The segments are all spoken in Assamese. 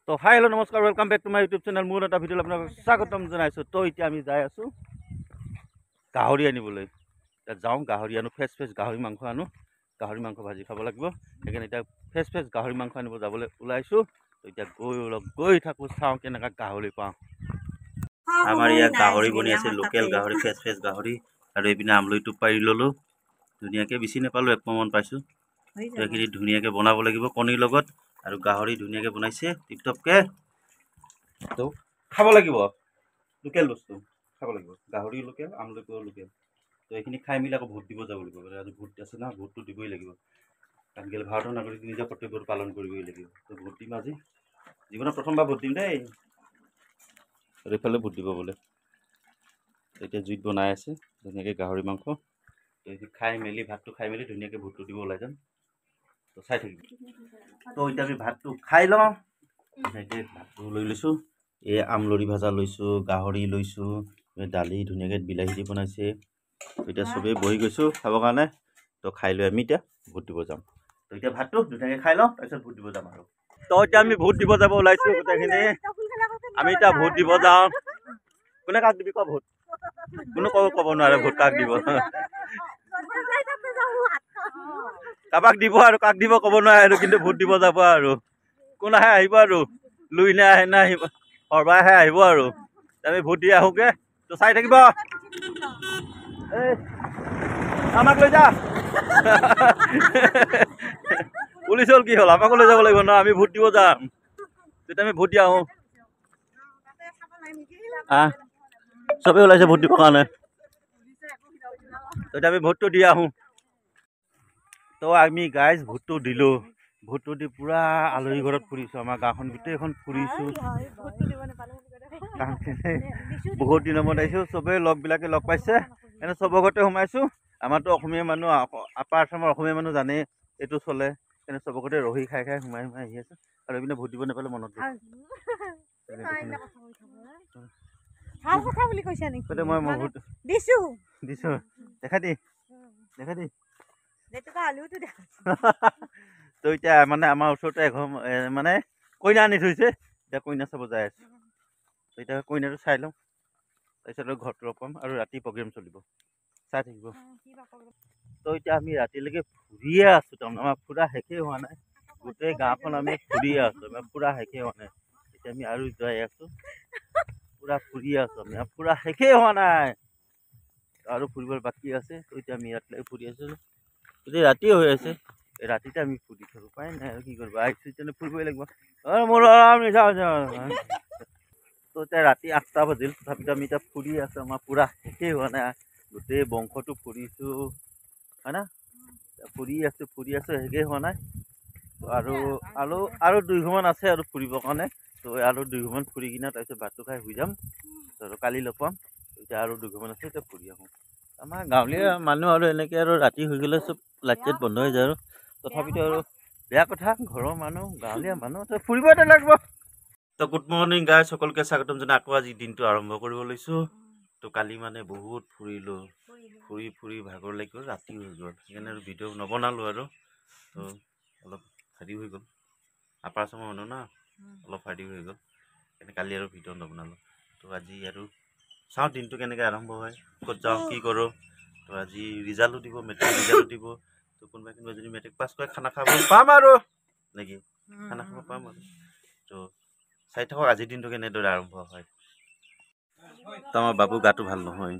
তো হাই হেল্ল' নমস্কাৰ welcome back to my YouTube channel মোৰ এটা ভিডিঅ'ত আপোনাক স্বাগতম জনাইছোঁ। তো এতিয়া আমি যাই আছোঁ গাহৰি আনিবলৈ। এতিয়া যাওঁ গাহৰি আনো, ফ্ৰেছ গাহৰি মাংস আনো, গাহৰি মাংস ভাজি খাব লাগিব। সেইকাৰণে এতিয়া ফ্ৰেছ গাহৰি মাংস আনিব যাবলৈ ওলাইছোঁ। তো এতিয়া গৈ থাকোঁ, চাওঁ কেনেকুৱা গাহৰি পাওঁ। আমাৰ ইয়াত গাহৰি বনি আছে, লোকেল গাহৰি, ফ্ৰেছ গাহৰি। আৰু এইপিনে আমলৰিটো পাৰি ল'লোঁ, ধুনীয়াকৈ বেছি নাপালোঁ, 1 মোন পাইছোঁ। এইখিনি ধুনীয়াকৈ বনাব লাগিব কণীৰ লগত। আৰু গাহৰি ধুনীয়াকৈ বনাইছে টিপটপকৈ। তো খাব লাগিব, লোকেল বস্তু খাব লাগিব। গাহৰি লোকেল, আমলৰিও লোকেল। তো এইখিনি খাই মেলি আকৌ ভোট দিব যাব লাগিব। আজি ভোট আছে না, ভোটটো দিবই লাগিব। কাৰণ কেলৈ ভাৰতৰ নাগৰিক নিজৰ কৰ্তব্যটো পালন কৰিবই লাগিব। তো ভোট দিম আজি, জীৱনত প্ৰথমবাৰ ভোট দিম দেই। আৰু এইফালে ভোট দিব বোলে। এতিয়া জুইত বনাই আছে ধুনীয়াকৈ গাহৰি মাংস। তো খাই মেলি ভাতটো খাই মেলি ধুনীয়াকৈ ভোটটো দিব ওলাই যাম। তো চাই থাকিব। তো এতিয়া আমি ভাতটো খাই লওঁ। ধুনীয়াকৈ ভাতটো লৈ লৈছোঁ। এই আমলৰি ভাজা লৈছোঁ, গাহৰি লৈছোঁ, দালি ধুনীয়াকৈ বিলাহী দি বনাইছে। এতিয়া চবেই বহি গৈছোঁ খাবৰ কাৰণে। তো খাই লৈ আমি এতিয়া ভোট দিব যাম। তো এতিয়া ভাতটো ধুনীয়াকৈ খাই লওঁ, তাৰপিছত ভোট দিব যাম আৰু। তো এতিয়া আমি ভোট দিব যাব ওলাইছোঁ গোটেইখিনি। আমি এতিয়া ভোট দিব যাওঁ। কোনে কাক দিবি ক ভোট? কোনো ক'ব নোৱাৰে ভোট কাক দিব। কাৰোবাক দিব আৰু কাক দিব ক'ব নোৱাৰে আৰু, কিন্তু ভোট দিব যাব আৰু। কোন আহে আহিব আৰু, লুই নে আহে নে আহিব, সৰবাহে আহিব আৰু। আমি ভোট দি আহোঁগৈ। তো চাই থাকিব। এই আমাক লৈ যা। পুলিচ হ'ল কি হ'ল, আমাকো লৈ যাব লাগিব ন, আমি ভোট দিব যাম। তেতিয়া আমি ভোট দি আহোঁ। চবেই ওলাইছে ভোট দিবৰ কাৰণে। তেতিয়া আমি ভোটটো দি আহোঁ। তো আমি গাইজ ভোটটো দিলোঁ। ভোটটো দি পূৰা আলহী ঘৰত ফুৰিছোঁ, আমাৰ গাঁওখন গোটেইখন ফুৰিছোঁ। বহুত দিনৰ মূৰত আহিছোঁ, চবেই লগবিলাকে লগ পাইছে। এনে চবৰ ঘৰতে সোমাইছোঁ। আমাৰতো অসমীয়া মানুহ, আপাৰ আচামৰ অসমীয়া মানুহ জানেই এইটো চলে। এনে চবৰ ঘৰতে ৰহি খাই সোমাই আহি আছোঁ। আৰু এইপিনে ভোট দিব নাপালে মনত দিছোঁ। দেখা দি তো এতিয়া মানে আমাৰ ওচৰতে এঘৰ মানে কইনা আনি থৈছে। এতিয়া কইনা চাব যাই আছোঁ। এতিয়া কইনাটো চাই লওঁ, তাৰপিছত ঘৰত লগ পাম আৰু ৰাতি প্ৰগ্ৰেম চলিব, চাই থাকিব। তো এতিয়া আমি ৰাতিলৈকে ফুৰিয়ে আছোঁ, তাৰমানে আমাৰ ফুৰা শেষেই হোৱা নাই। গোটেই গাঁওখন আমি ফুৰিয়ে আছোঁ, আমাৰ ফুৰা শেষেই হোৱা নাই। এতিয়া আমি আৰু যাই আছোঁ, পুৰা ফুৰিয়ে আছোঁ আমি, ফুৰা শেষেই হোৱা নাই। আৰু ফুৰিবলৈ বাকী আছে। তো এতিয়া আমি ইয়াত ফুৰি আছোঁ, এতিয়া ৰাতি হৈ আছে। ৰাতিতে আমি ফুৰি থাকোঁ, উপায় নাই আৰু কি কৰিব, আহিছোঁ এতিয়া ফুৰিবই লাগিব। মোৰ তো এতিয়া ৰাতি 8টা বাজিল, তথাপিতো আমি এতিয়া ফুৰি আছোঁ, আমাৰ পুৰা শেষেই হোৱা নাই। গোটেই বংশটো ফুৰিছোঁ, হয় না? ফুৰি আছোঁ শেষেই হোৱা নাই। আৰু 2 ঘৰমান আছে আৰু ফুৰিবৰ কাৰণে। তো আৰু 2 ঘৰমান ফুৰি কিনে তাৰপিছত ভাতটো খাই শুই যাম। আৰু কালি লগ পাম। এতিয়া আৰু 2 ঘৰমান আছে, এতিয়া ফুৰি আহোঁ। আমাৰ গাঁৱলীয়া মানুহ আৰু এনেকৈ আৰু ৰাতি হৈ গ'লে চব লাইট চাইট বন্ধ হৈ যায় আৰু। তথাপিতো আৰু বেয়া কথা, ঘৰৰ মানুহ, গাঁৱলীয়া মানুহ, তো ফুৰিবই লাগিব। তো গুড মৰ্ণিং গাইজ, সকলোকে স্বাগতম জনাই আকৌ আজি দিনটো আৰম্ভ কৰিব লৈছোঁ। তো কালি মানে বহুত ফুৰিলোঁ, ফুৰি ভাগৰ লাগি গ'ল, ৰাতি হৈ গ'ল। সেইকাৰণে আৰু ভিডিঅ' নবনালোঁ আৰু। তো অলপ হেৰি হৈ গ'ল, আপাৰ আচামৰ মানুহ না, অলপ হেৰি হৈ গ'ল। সেইকাৰণে কালি আৰু ভিডিঅ' নবনালোঁ। তো আজি আৰু চাওঁ দিনটো কেনেকৈ আৰম্ভ হয়, ক'ত যাওঁ, কি কৰোঁ। তো আজি ৰিজাল্টো দিব, মেট্ৰিক ৰিজাল্টো দিব। তো কোনোবাই যদি মেট্ৰিক পাছ কৰে খানা খাব পাম আৰু নেকি, খানা খাব পাম আৰু। তো চাই থাকক আজিৰ দিনটো কেনেদৰে আৰম্ভ হয়। তো আমাৰ বাবু গাটো ভাল নহয়,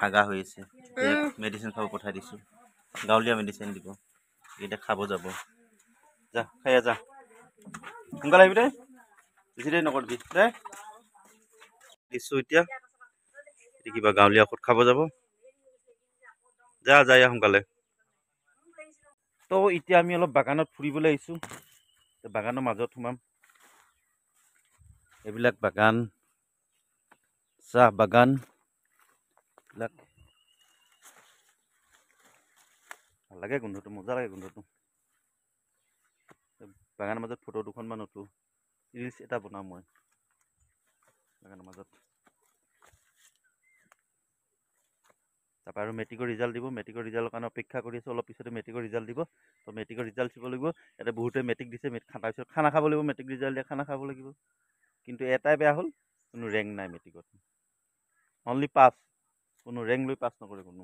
হাগা হৈ আছে। মেডিচিন খাব পঠাই দিছোঁ, গাঁৱলীয়া মেডিচিন দিব। এতিয়া খাব যাব, যা খাই যা, সোনকালে আহিবি দেই, বেছি দেৰি নকৰিবি দেই। দিছোঁ এতিয়া কিবা গাঁৱলীয়া ঔষধ খাব যাব, যাই সোনকালে। তো এতিয়া আমি অলপ বাগানত ফুৰিবলৈ আহিছোঁ, বাগানৰ মাজত সোমাম। এইবিলাক বাগান, চাহ বাগান এইবিলাক ভাল লাগে, গোন্ধটো মজা লাগে গোন্ধটো। বাগানৰ মাজত ফটো 2খনমান উঠো, ৰিলচ এটা বনাওঁ মই বাগানৰ মাজত। তাৰপৰা আৰু মেট্ৰিকৰ ৰিজাল্ট দিব মেট্ৰিকৰ ৰিজাল্টৰ কাৰণে অপেক্ষা কৰি আছোঁ অলপ পিছতে মেট্ৰিকৰ ৰিজাল্ট দিব তো মেট্ৰিকৰ ৰিজাল্ট চাব লাগিব ইয়াতে বহুতে মেট্ৰিক দিছে তাৰপিছত খানা খাব লাগিব মেট্ৰিক ৰিজাল্ট দিয়ে খানা খাব লাগিব কিন্তু এটাই বেয়া হ'ল কোনো ৰেংক নাই মেট্ৰিকত অনলি পাছ কোনো ৰেংক লৈ পাছ নকৰে কোনো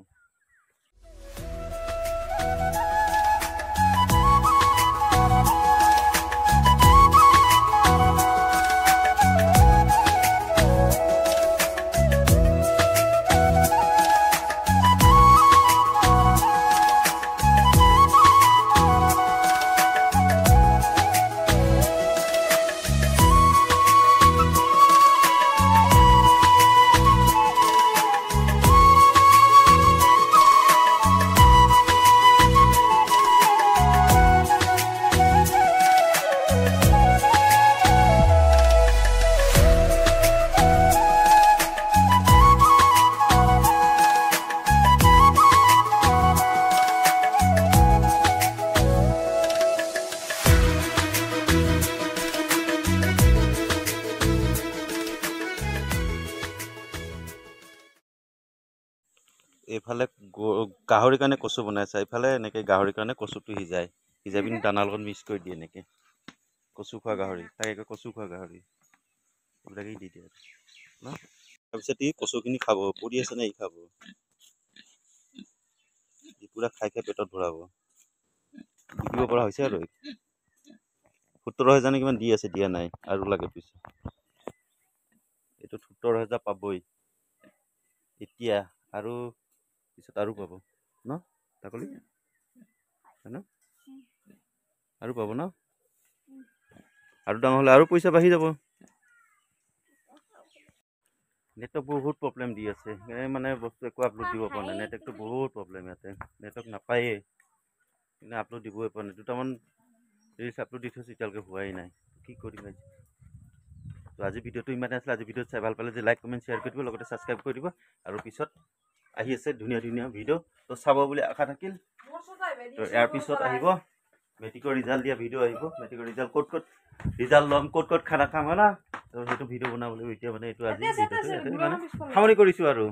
এইফালে গাহৰিৰ কাৰণে কচু বনাইছে এইফালে এনেকৈ গাহৰিৰ কাৰণে কচুটো সিজাই পিনি দানাৰ লগত মিক্স কৰি দিয়ে এনেকৈ কচু খোৱা গাহৰি তাকে কচু খোৱা গাহৰি এইবিলাকেই দি দিয়ে ন তাৰপিছত ই কচুখিনি খাব পৰি আছে নে ই খাব ই পূৰা খাই পেটত ভৰাব বিকিব পৰা হৈছে আৰু 17,000 কিমান দি আছে দিয়া নাই আৰু লাগে পিছত এইটো 17,000 পাবই এতিয়া আৰু পিছত আৰু পাব ন তাকলি ন আৰু পাব ন আৰু ডাঙৰ হ'লে আৰু পইচা বাঢ়ি যাব নেটৱৰ্ক বহুত প্ৰব্লেম দি আছে মানে বস্তু একো আপলোড দিব পৰা নাই নেটৱৰ্কটো বহুত প্ৰব্লেম ইয়াতে নেটৱৰ্ক নাপায়েই কিন্তু আপলোড দিবই পৰা নাই দুটামান ৰিলছ আপলোড দি থৈছোঁ এতিয়ালৈকে হোৱাই নাই কি কৰিম আজি তো আজি ভিডিঅ'টো ইমানে আছিলে আজি ভিডিঅ'ত চাই ভাল পালে যে লাইক কমেণ্ট শ্বেয়াৰ কৰি দিব লগতে ছাবস্ক্ৰাইব কৰি দিব আৰু পিছত আহি আছে ধুনীয়া ধুনীয়া ভিডিঅ' তো চাব বুলি আশা থাকিল তো ইয়াৰ পিছত আহিব মেট্ৰিকৰ ৰিজাল্ট দিয়া ভিডিঅ' আহিব মেট্ৰিকৰ ৰিজাল্ট ক'ত ৰিজাল্ট ল'ম ক'ত খানা খাম হয় না তো সেইটো ভিডিঅ' বনাবলৈ এতিয়া মানে এইটো আজি ভিডিঅ'টো ইয়াতে মানে সামৰি কৰিছোঁ আৰু